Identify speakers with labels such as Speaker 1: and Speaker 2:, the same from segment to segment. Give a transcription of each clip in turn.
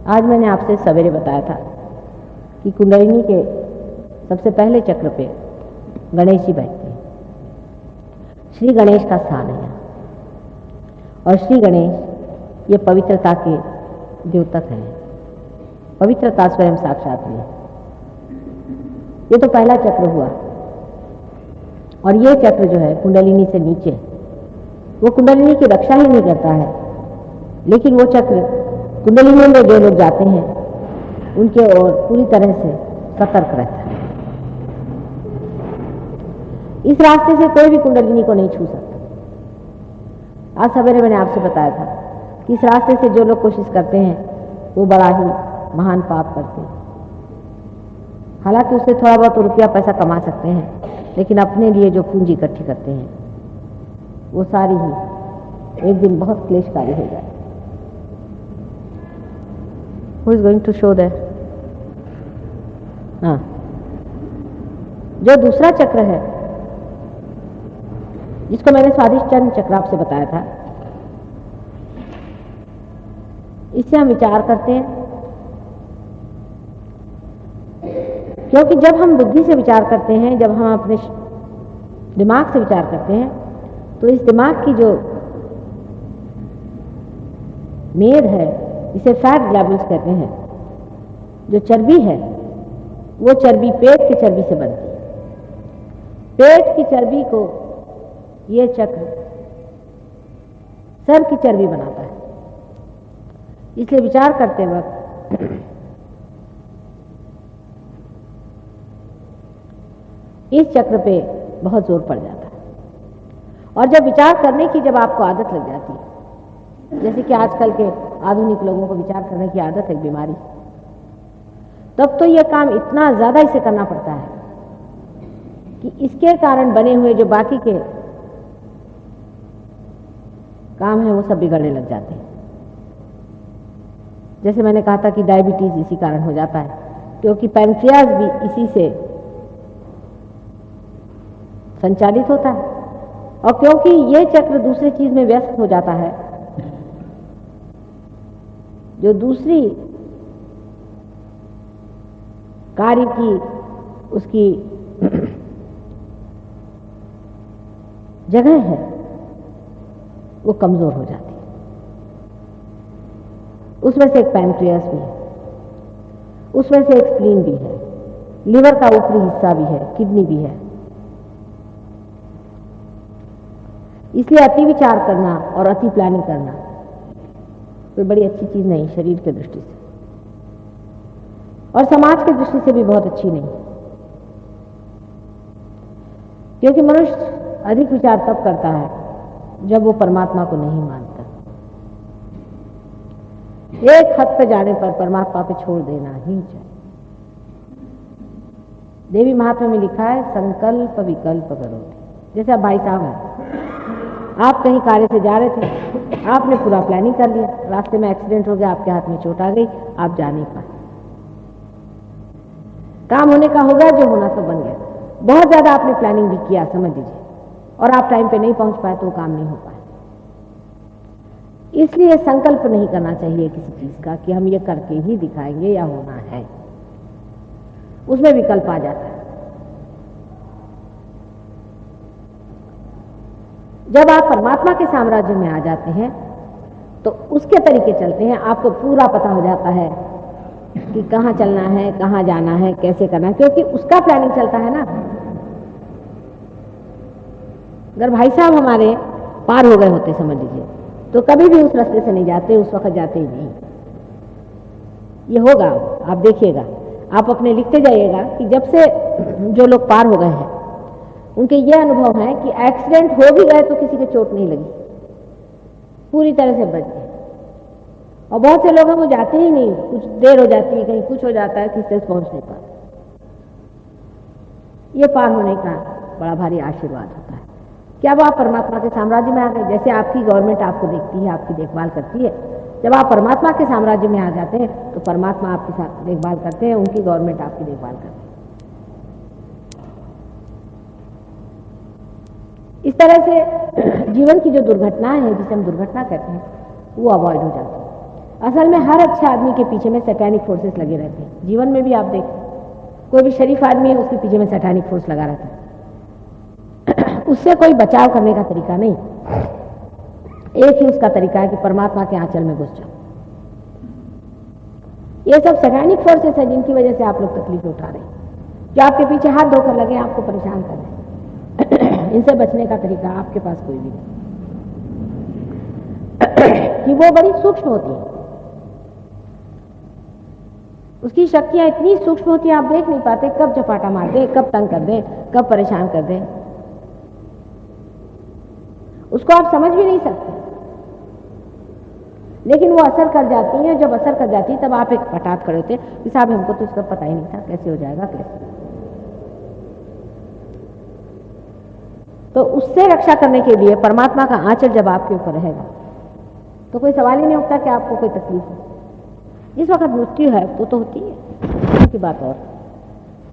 Speaker 1: आज मैंने आपसे सवेरे बताया था कि कुंडलिनी के सबसे पहले चक्र पे गणेश जी बैठते हैं। श्री गणेश का स्थान है यहाँ, और श्री गणेश ये पवित्रता के द्योतक हैं। पवित्रता स्वयं साक्षात है। ये तो पहला चक्र हुआ, और ये चक्र जो है कुंडलिनी से नीचे, वो कुंडलिनी की रक्षा ही नहीं करता है, लेकिन वो चक्र कुंडलिनी में जो लोग जाते हैं उनके ओर पूरी तरह से सतर्क रहता है। इस रास्ते से कोई भी कुंडलिनी को नहीं छू सकता। आज सवेरे मैंने आपसे बताया था कि इस रास्ते से जो लोग कोशिश करते हैं वो बड़ा ही महान पाप करते हैं। हालांकि उससे थोड़ा बहुत रुपया पैसा कमा सकते हैं, लेकिन अपने लिए जो पूंजी इकट्ठी करते हैं वो सारी ही एक दिन बहुत क्लेशकारी हो जाए। Who is going to show that? हाँ, जो दूसरा चक्र है जिसको मैंने स्वादिष्टान चक्र आपसे बताया था, इससे हम विचार करते हैं, क्योंकि जब हम बुद्धि से विचार करते हैं, जब हम अपने दिमाग से विचार करते हैं, तो इस दिमाग की जो मेद है, इसे फैट ग्लैबुल्स कहते हैं, जो चर्बी है वो चर्बी पेट की चर्बी से बनती है। पेट की चर्बी को ये चक्र सर की चर्बी बनाता है। इसलिए विचार करते वक्त इस चक्र पे बहुत जोर पड़ जाता है। और जब विचार करने की जब आपको आदत लग जाती है, जैसे कि आजकल के आधुनिक लोगों को विचार करने की आदत है बीमारी, तब तो यह काम इतना ज्यादा इसे करना पड़ता है कि इसके कारण बने हुए जो बाकी के काम है वो सब बिगड़ने लग जाते हैं। जैसे मैंने कहा था कि डायबिटीज इसी कारण हो जाता है, क्योंकि पैंक्रियाज भी इसी से संचालित होता है। और क्योंकि ये चक्र दूसरी चीज में व्यस्त हो जाता है, जो दूसरी कार्य की उसकी जगह है वो कमजोर हो जाती है। उसमें से एक पैंक्रियास भी है, उसमें से एक स्प्लीन भी है, लीवर का ऊपरी हिस्सा भी है, किडनी भी है। इसलिए अति विचार करना और अति प्लानिंग करना कोई बड़ी अच्छी चीज नहीं, शरीर के दृष्टि से और समाज की दृष्टि से भी बहुत अच्छी नहीं। क्योंकि मनुष्य अधिक विचार तब करता है जब वो परमात्मा को नहीं मानता। एक हद पे जाने पर परमात्मा पे छोड़ देना ही चाहिए। देवी महात्मा में लिखा है, संकल्प विकल्प करो। जैसे अब भाई साहब हैं, आप कहीं कार्य से जा रहे थे, आपने पूरा प्लानिंग कर लिया, रास्ते में एक्सीडेंट हो गया, आपके हाथ में चोट आ गई, आप जा नहीं पाए। काम होने का होगा, जो होना तो बन गया। बहुत ज्यादा आपने प्लानिंग भी किया समझ लीजिए, और आप टाइम पे नहीं पहुंच पाए तो काम नहीं हो पाए। इसलिए संकल्प नहीं करना चाहिए किसी चीज का कि हम ये करके ही दिखाएंगे या होना है, उसमें विकल्प आ जाता है। जब आप परमात्मा के साम्राज्य में आ जाते हैं तो उसके तरीके चलते हैं, आपको पूरा पता हो जाता है कि कहाँ चलना है, कहाँ जाना है, कैसे करना है, क्योंकि उसका प्लानिंग चलता है ना। अगर भाई साहब हमारे पार हो गए होते समझ लीजिए, तो कभी भी उस रास्ते से नहीं जाते, उस वक्त जाते ही नहीं। ये होगा, आप देखिएगा, आप अपने लिखते जाइएगा कि जब से जो लोग पार हो गए हैं उनके ये अनुभव है कि एक्सीडेंट हो भी गए तो किसी को चोट नहीं लगी, पूरी तरह से बच गए। और बहुत से लोग हैं वो जाते ही नहीं, कुछ देर हो जाती है, कहीं कुछ हो जाता है, किसी से पहुंच नहीं पाते। ये पार होने का बड़ा भारी आशीर्वाद होता है कि अब आप परमात्मा के साम्राज्य में आ गए। जैसे आपकी गवर्नमेंट आपको देखती है, आपकी देखभाल करती है, जब आप परमात्मा के साम्राज्य में आ जाते हैं तो परमात्मा आपकी देखभाल करते हैं, उनकी गवर्नमेंट आपकी देखभाल करती है। इस तरह से जीवन की जो दुर्घटनाएं हैं, जिसे हम दुर्घटना कहते हैं, वो अवॉइड हो जाती है। असल में हर अच्छे आदमी के पीछे में सैटेनिक फोर्सेस लगे रहते हैं। जीवन में भी आप देखें, कोई भी शरीफ आदमी है उसके पीछे में सैटेनिक फोर्स लगा रहता है। उससे कोई बचाव करने का तरीका नहीं, एक ही उसका तरीका है कि परमात्मा के आंचल में घुस जाओ। ये सब सैटेनिक फोर्सेस है जिनकी वजह से आप लोग तकलीफ उठा रहे हैं, जो आपके पीछे हाथ धोकर लगे आपको परेशान कर रहे हैं। इनसे बचने का तरीका आपके पास कोई भी नहीं। कि वो बड़ी सूक्ष्म होती है, उसकी शक्तियां इतनी सूक्ष्म होती है आप देख नहीं पाते, कब झपाटा मार दे, कब तंग कर दे, कब परेशान कर दे, उसको आप समझ भी नहीं सकते। लेकिन वो असर कर जाती है, जब असर कर जाती है तब आप एक पटात खड़े होते कि साहब हमको तो इसका पता ही नहीं था, कैसे हो जाएगा कैसे। तो उससे रक्षा करने के लिए परमात्मा का आंचल जब आपके ऊपर रहेगा तो कोई सवाल ही नहीं उठता कि आपको कोई तकलीफ हो। जिस वक्त मृत्यु है तो होती है की बात और,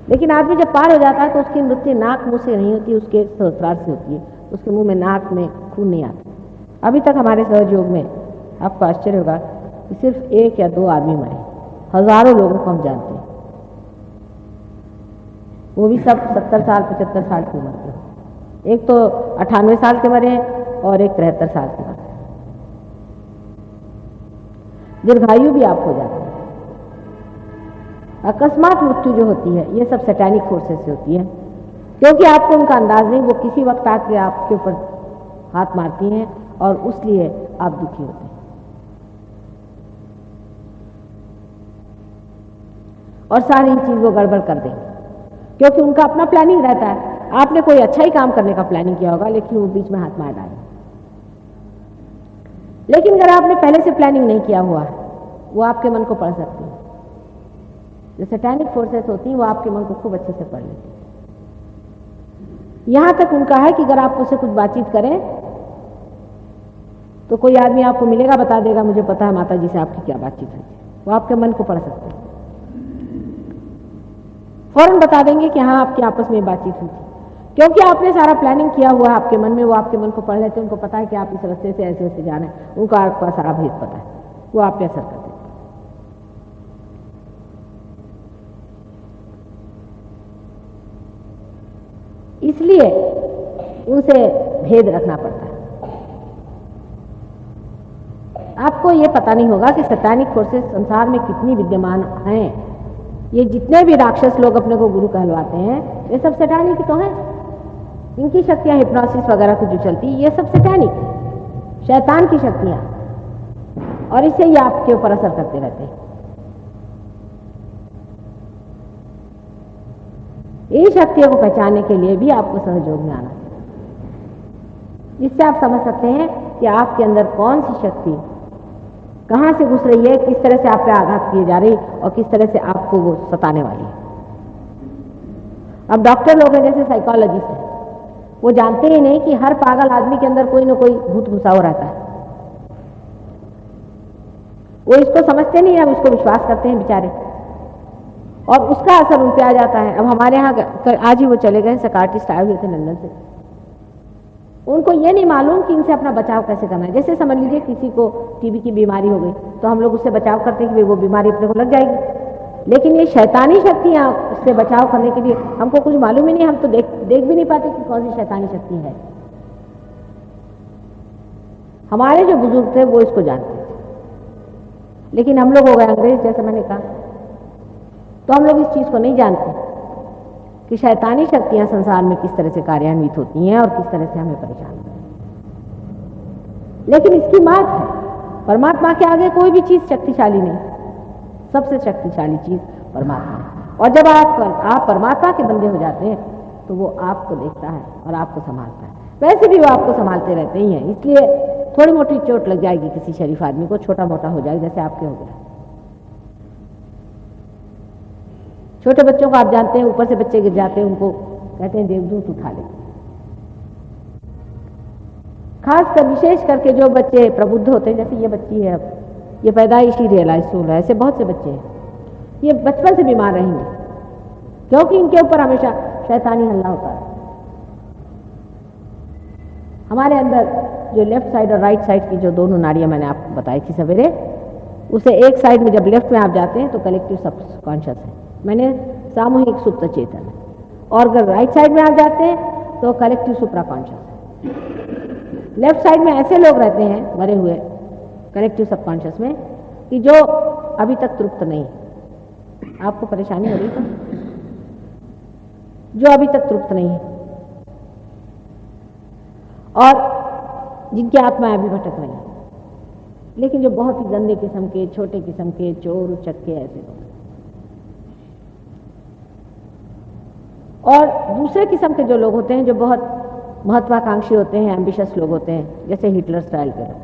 Speaker 1: लेकिन आदमी जब पार हो जाता है तो उसकी मृत्यु नाक मुंह से नहीं होती, उसके सहस्रार से होती है। उसके मुंह में नाक में खून नहीं आता। अभी तक हमारे सहयोग में आपको आश्चर्य होगा कि सिर्फ 1 या 2 आदमी मरे, हजारों लोगों को हम जानते हैं, वो भी सब 70 साल 75 साल की उम्र के। एक तो 98 साल के मरे और एक 73 साल के मरे। दीर्घायु भी आप हो जाते हैं। अकस्मात मृत्यु जो होती है ये सब सैटेनिक फोर्सेस से होती है, क्योंकि आपको उनका अंदाज नहीं, वो किसी वक्त आके आपके ऊपर हाथ मारती हैं और उसलिए आप दुखी होते हैं। और सारी चीज वो गड़बड़ कर देंगे, क्योंकि उनका अपना प्लानिंग रहता है। आपने कोई अच्छा ही काम करने का प्लानिंग किया होगा, लेकिन वो बीच में हाथ मार डालेंगे। लेकिन अगर आपने पहले से प्लानिंग नहीं किया हुआ है, वो आपके मन को पढ़ सकती है। जो सैटेनिक फोर्सेस होती हैं वो आपके मन को खूब अच्छे से पढ़ लेती है। यहां तक उनका है कि अगर आप उससे कुछ बातचीत करें तो कोई आदमी आपको मिलेगा, बता देगा मुझे पता है माता जी से आपकी क्या बातचीत हुई। वो आपके मन को पढ़ सकते हैं, फौरन बता देंगे कि हाँ आपकी आपस में बातचीत हुई थी, क्योंकि आपने सारा प्लानिंग किया हुआ है आपके मन में। वो आपके मन को पढ़ लेते हैं, उनको पता है कि आप इस रास्ते से ऐसे ऐसे जाना है, उनको आपका सारा भेद पता है, वो आप पे असर करते हैं। इसलिए उनसे भेद रखना पड़ता है। आपको ये पता नहीं होगा कि सैतानिक फोर्सेस संसार में कितनी विद्यमान हैं। ये जितने भी राक्षस लोग अपने को गुरु कहलवाते हैं ये सब सैतानिक तो हैं। इनकी शक्तियां हिप्नोसिस वगैरह की जो चलती है ये सब सैतानिक, शैतान की शक्तियां, और इससे ये आपके ऊपर असर करते रहते हैं। इन शक्तियों को पहचानने के लिए भी आपको सहयोग में आना चाहिए, जिससे आप समझ सकते हैं कि आपके अंदर कौन सी शक्ति कहां से घुस रही है, किस तरह से आप पे आघात किए जा रही और किस तरह से आपको वो सताने वाली है। अब डॉक्टर लोग हैं जैसे साइकोलॉजिस्ट हैं, वो जानते ही नहीं कि हर पागल आदमी के अंदर कोई ना कोई भूत घुसा हुआ रहता है। वो इसको समझते नहीं है, अब इसको विश्वास करते हैं बेचारे, और उसका असर उन पे आ जाता है। अब हमारे यहाँ आज ही वो चले गए साइकियाट्रिस्ट आए हुए थे लंदन से, उनको ये नहीं मालूम कि इनसे अपना बचाव कैसे करना है। जैसे समझ लीजिए किसी को टीबी की बीमारी हो गई तो हम लोग उससे बचाव करते हैं कि वो बीमारी अपने को लग जाएगी, लेकिन ये शैतानी शक्तियां उससे बचाव करने के लिए हमको कुछ मालूम ही नहीं, हम तो देख भी नहीं पाते कि कौन सी शैतानी शक्ति है। हमारे जो बुजुर्ग थे वो इसको जानते थे, लेकिन हम लोग हो गए अंग्रेज, जैसे मैंने कहा, तो हम लोग इस चीज को नहीं जानते कि शैतानी शक्तियां संसार में किस तरह से कार्यान्वित होती हैं और किस तरह से हमें परेशान करती हैं। लेकिन इसकी मात है, परमात्मा के आगे कोई भी चीज शक्तिशाली नहीं, सबसे शक्तिशाली चीज परमात्मा है। और जब आप परमात्मा के बंदे हो जाते हैं तो वो आपको देखता है और आपको संभालता है। वैसे भी वो आपको संभालते रहते ही हैं, इसलिए थोड़ी मोटी चोट लग जाएगी किसी शरीफ आदमी को, छोटा मोटा हो जाएगा जैसे आपके हो गया। छोटे बच्चों को आप जानते हैं, ऊपर से बच्चे गिर जाते हैं, उनको कहते हैं देवदूत उठा ले। खासकर विशेष करके जो बच्चे प्रबुद्ध होते हैं, जैसे ये बच्ची है, अब ये पैदाइशी रियलाइज सोल है, ऐसे बहुत से बच्चे हैं, ये बचपन से बीमार रहेंगे क्योंकि इनके ऊपर हमेशा शैतानी हल्ला होता है। हमारे अंदर जो लेफ्ट साइड और राइट साइड की जो दोनों नाड़ियां मैंने आपको बताई थी सवेरे, उसे एक साइड में जब लेफ्ट में आप जाते हैं तो कलेक्टिव सबकॉन्शियस है, मैंने सामूहिक सुप्त चेतन है, और अगर राइट साइड में आप जाते हैं तो कलेक्टिव सुप्रा कॉन्शियस है। लेफ्ट साइड में ऐसे लोग रहते हैं मरे हुए कलेक्टिव सबकॉन्शियस में कि जो अभी तक तृप्त नहीं, आपको परेशानी हो रही है, जो अभी तक तृप्त नहीं है और जिनकी आत्माएं अभी भटक रही हैं, लेकिन जो बहुत ही गंदे किस्म के, छोटे किस्म के, चोर उचक्के ऐसे लोग। और दूसरे किस्म के जो लोग होते हैं जो बहुत महत्वाकांक्षी होते हैं, एम्बिशियस लोग होते हैं, जैसे हिटलर स्टाइल के लोग,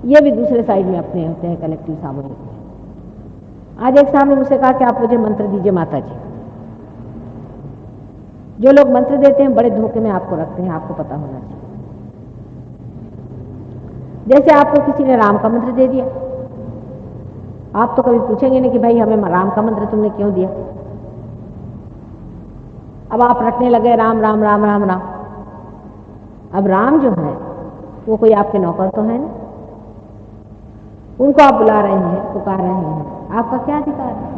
Speaker 1: ये भी दूसरे साइड में अपने होते हैं कलेक्टिव सामूहिक में। आज एक साहब ने मुझसे कहा कि आप मुझे मंत्र दीजिए माता जी। जो लोग मंत्र देते हैं बड़े धोखे में आपको रखते हैं, आपको पता होना चाहिए। जैसे आपको किसी ने राम का मंत्र दे दिया, आप तो कभी पूछेंगे नहीं कि भाई हमें राम का मंत्र तुमने क्यों दिया। अब आप रटने लगे राम राम राम राम राम। अब राम जो है वो कोई आपके नौकर तो है ना, उनको आप बुला रहे हैं, पुकार रहे हैं, आपका क्या अधिकार है।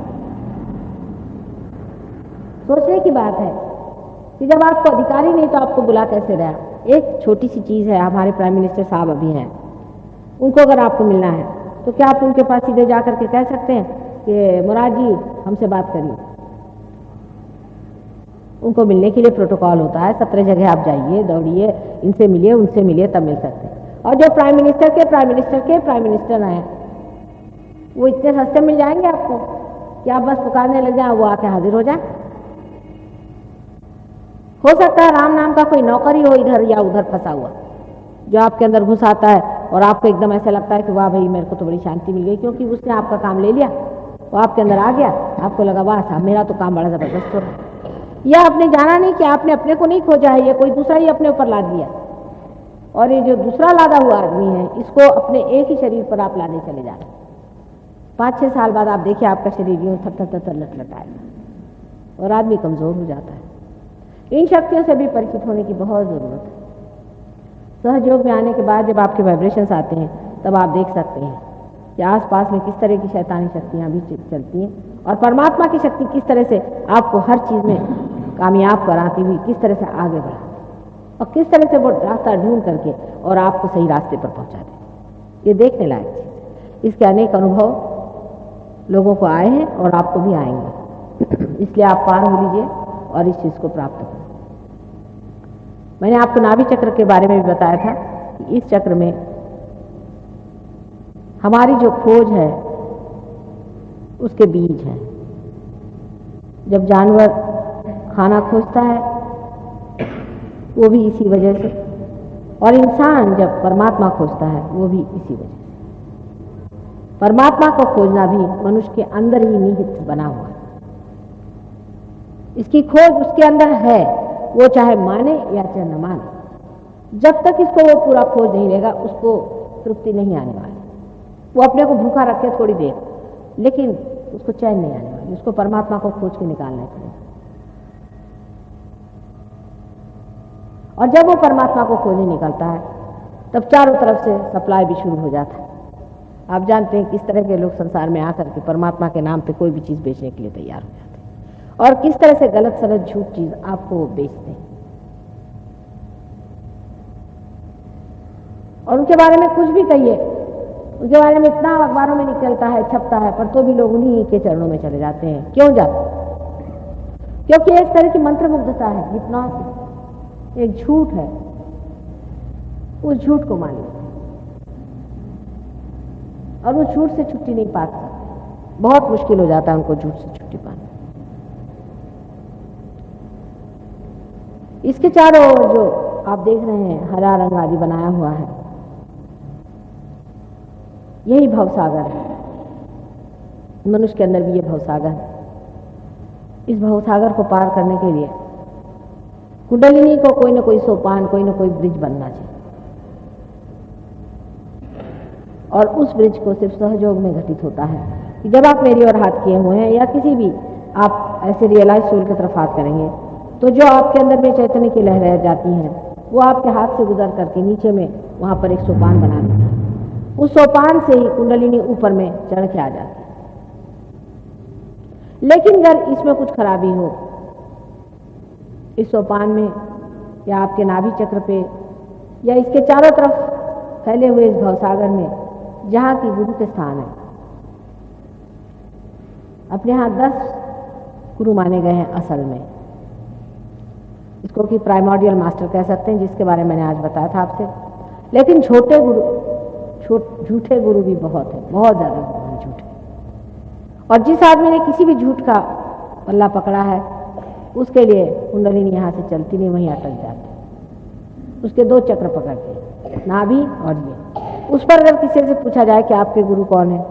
Speaker 1: सोचने की बात है कि जब आपको अधिकार ही नहीं तो आपको बुला कैसे रहा। एक छोटी सी चीज है, हमारे प्राइम मिनिस्टर साहब अभी हैं, उनको अगर आपको मिलना है तो क्या आप उनके पास सीधे जा करके कह सकते हैं कि मुराद जी हमसे बात करिए। उनको मिलने के लिए प्रोटोकॉल होता है, 17 जगह आप जाइए, दौड़िए, इनसे मिलिए, उनसे मिलिए, तब मिल सकते हैं। और जो प्राइम मिनिस्टर हैं वो इतने सस्ते मिल जाएंगे आपको कि आप बस पुकारने लग जाए, वो आके हाजिर हो जाए। हो सकता है राम नाम का कोई नौकर ही हो इधर या उधर फंसा हुआ, जो आपके अंदर घुस आता है और आपको एकदम ऐसा लगता है कि वाह भाई मेरे को तो बड़ी शांति मिल गई, क्योंकि उसने आपका काम ले लिया, वो आपके अंदर आ गया, आपको लगा वाह साहब मेरा तो काम बड़ा जबरदस्त हो रहा है। या आपने जाना नहीं कि आपने अपने को नहीं खोजा है, ये कोई दूसरा ही अपने ऊपर लाद दिया। और ये जो दूसरा लादा हुआ आदमी है, इसको अपने एक ही शरीर पर आप लाने चले जा रहे हैं। 5-6 साल बाद आप देखिए आपका शरीर यूं थर लटलटाएगा और आदमी कमजोर हो जाता है। इन शक्तियों से भी परिचित होने की बहुत जरूरत है। सहयोग में आने के बाद जब आपके वाइब्रेशंस आते हैं तब आप देख सकते हैं कि आसपास में किस तरह की शैतानी शक्तियां भी चलती हैं और परमात्मा की शक्ति किस तरह से आपको हर चीज में कामयाब कराती हुई किस तरह से आगे बढ़ाती और किस तरह से वो रास्ता ढूंढ करके और आपको सही रास्ते पर पहुंचा देती। ये देखने लायक चीज है। इसके अनेक अनुभव लोगों को आए हैं और आपको भी आएंगे। इसलिए आप पार हो लीजिए और इस चीज को प्राप्त करें। मैंने आपको नाभि चक्र के बारे में भी बताया था कि इस चक्र में हमारी जो खोज है उसके बीज हैं। जब जानवर खाना खोजता है वो भी इसी वजह से, और इंसान जब परमात्मा खोजता है वो भी इसी वजह से। परमात्मा को खोजना भी मनुष्य के अंदर ही निहित बना हुआ है। इसकी खोज उसके अंदर है, वो चाहे माने या चाहे न माने। जब तक इसको वो पूरा खोज नहीं लेगा उसको तृप्ति नहीं आने वाली। वो अपने को भूखा रखे थोड़ी देर, लेकिन उसको चैन नहीं आने वाली। उसको परमात्मा को खोज के निकालना पड़ेगा। और जब वो परमात्मा को खोजने निकलता है तब चारों तरफ से सप्लाई भी शुरू हो जाता है। आप जानते हैं किस तरह के लोग संसार में आकर के परमात्मा के नाम पे कोई भी चीज बेचने के लिए तैयार हो जाते हैं और किस तरह से गलत सलत झूठ चीज आपको वो बेचते हैं। और उनके बारे में कुछ भी कहिए, उनके बारे में इतना अखबारों में निकलता है, छपता है, पर तो भी लोग उन्हीं के चरणों में चले जाते हैं। क्यों जाते? क्योंकि एक तरह की मंत्रमुग्धता है, हिप्नोसिस, एक झूठ है, उस झूठ को मान लेते हैं और उस झूठ से छुट्टी नहीं पा सकते। बहुत मुश्किल हो जाता है उनको झूठ से छुट्टी पाना। इसके चारों ओर जो आप देख रहे हैं हरा रंग आदि बनाया हुआ है, यही भवसागर है। मनुष्य के अंदर भी ये भवसागर है। इस भवसागर को पार करने के लिए कुंडलिनी को कोई ना कोई सोपान, कोई ना कोई ब्रिज बनना चाहिए। और उस ब्रिज को सिर्फ सहयोग में घटित होता है कि जब आप मेरी ओर हाथ किए हुए हैं या किसी भी आप ऐसे रियलाइज सोल की तरफ हाथ करेंगे तो जो आपके अंदर में चैतन्य की लहरें जाती हैं वो आपके हाथ से गुजर करके नीचे में वहां पर एक सोपान बना देता है। उस सोपान से ही कुंडलिनी ऊपर में चढ़ के आ जाती है। लेकिन अगर इसमें कुछ खराबी हो, इस सोपान में या आपके नाभि चक्र पे या इसके चारों तरफ फैले हुए इस भवसागर में जहाँ की गुरु के स्थान है, अपने यहाँ 10 गुरु माने गए हैं असल में, इसको कि प्राइमोर्डियल मास्टर कह सकते हैं, जिसके बारे में मैंने आज बताया था आपसे। लेकिन छोटे गुरु, झूठे गुरु भी बहुत है, बहुत ज़्यादा गुरु हैं झूठे। और जिस आदमी ने किसी भी झूठ का पल्ला पकड़ा है, उसके लिए कुंडलिनी यहाँ से चलती नहीं, वहीं अटक जाती। उसके 2 चक्र पकड़ते, नाभि और ये। उस पर अगर किसी से पूछा जाए कि आपके गुरु कौन है,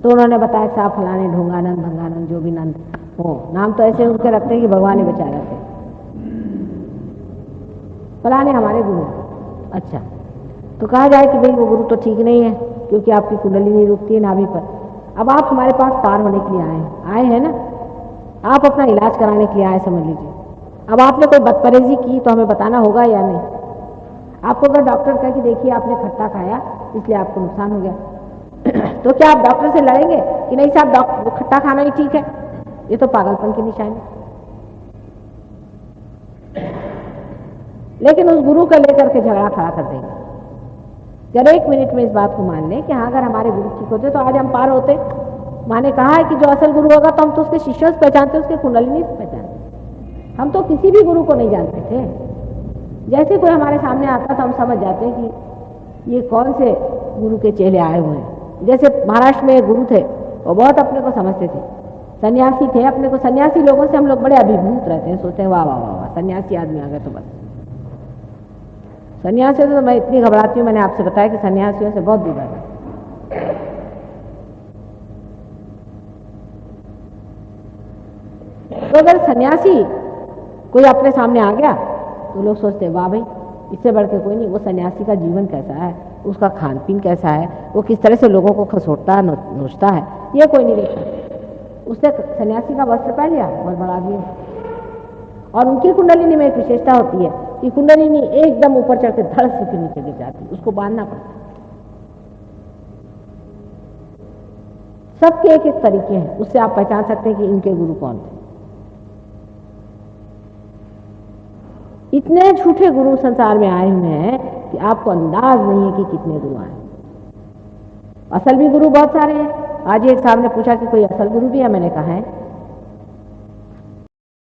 Speaker 1: तो उन्होंने बताया साहब फलाने ढोंगानंद भंगानंद जो भी नंद हो, नाम तो ऐसे उनके रखते हैं कि भगवान ही बेचारा थे, फलाने हमारे गुरु। अच्छा, तो कहा जाए कि भाई वो गुरु तो ठीक नहीं है, क्योंकि आपकी कुंडलिनी रुकती है नाभि पर। अब आप हमारे पास पार होने के लिए आए हैं ना, आप अपना इलाज कराने के लिए आए समझ लीजिए। अब आपने कोई बदपरहेजी की तो हमें बताना होगा या नहीं। आपको अगर डॉक्टर कहे कि देखिए आपने खट्टा खाया इसलिए आपको नुकसान हो गया, तो क्या आप डॉक्टर से लड़ेंगे कि नहीं साहब डॉक्टर खट्टा खाना ही ठीक है? ये तो पागलपन की निशानी। लेकिन उस गुरु को लेकर के झगड़ा खड़ा कर देंगे। जब 1 मिनट में इस बात को मान लें कि हाँ अगर हमारे गुरु ठीक होते तो आज हम पार होते। माँ ने कहा है कि जो असल गुरु होगा तो हम तो उसके शिष्यों से पहचानते, उसके कुंडलिनी से पहचानते। हम तो किसी भी गुरु को नहीं जानते थे। जैसे कोई हमारे सामने आता तो हम समझ जाते हैं कि ये कौन से गुरु के चेले आए हुए हैं। जैसे महाराष्ट्र में एक गुरु थे, वो बहुत अपने को समझते थे, सन्यासी थे। अपने को सन्यासी लोगों से हम लोग बड़े अभिभूत रहते हैं, सोचते हैं वाह वाह वाह वाह सन्यासी आदमी आ गए तो बस। सन्यासियों से तो मैं इतनी घबराती हूँ, मैंने आपसे बताया कि सन्यासियों से बहुत दूर रहना। तो अगर सन्यासी कोई अपने सामने आ गया तो लोग सोचते हैं वाह भाई इससे बढ़ के कोई नहीं। वो सन्यासी का जीवन कैसा है, उसका खान पीन कैसा है, वो किस तरह से लोगों को खसोटता है, नोचता है, ये कोई नहीं देखता। उसने सन्यासी का वस्त्र पहन लिया, बहुत बड़ा आदमी। और उनकी कुंडलिनी में एक विशेषता होती है कि कुंडलिनी एकदम ऊपर चढ़ के धड़ से फिर नीचे गिर जाती, उसको बांधना पड़ता। सबके एक एक तरीके हैं, उससे आप पहचान सकते हैं कि इनके गुरु कौन थे। इतने झूठे गुरु संसार में आए हुए हैं कि आपको अंदाज नहीं है कि कितने गुरु आए। असल भी गुरु बहुत सारे हैं। आज एक साहब ने पूछा कि कोई असल गुरु भी है, मैंने कहा है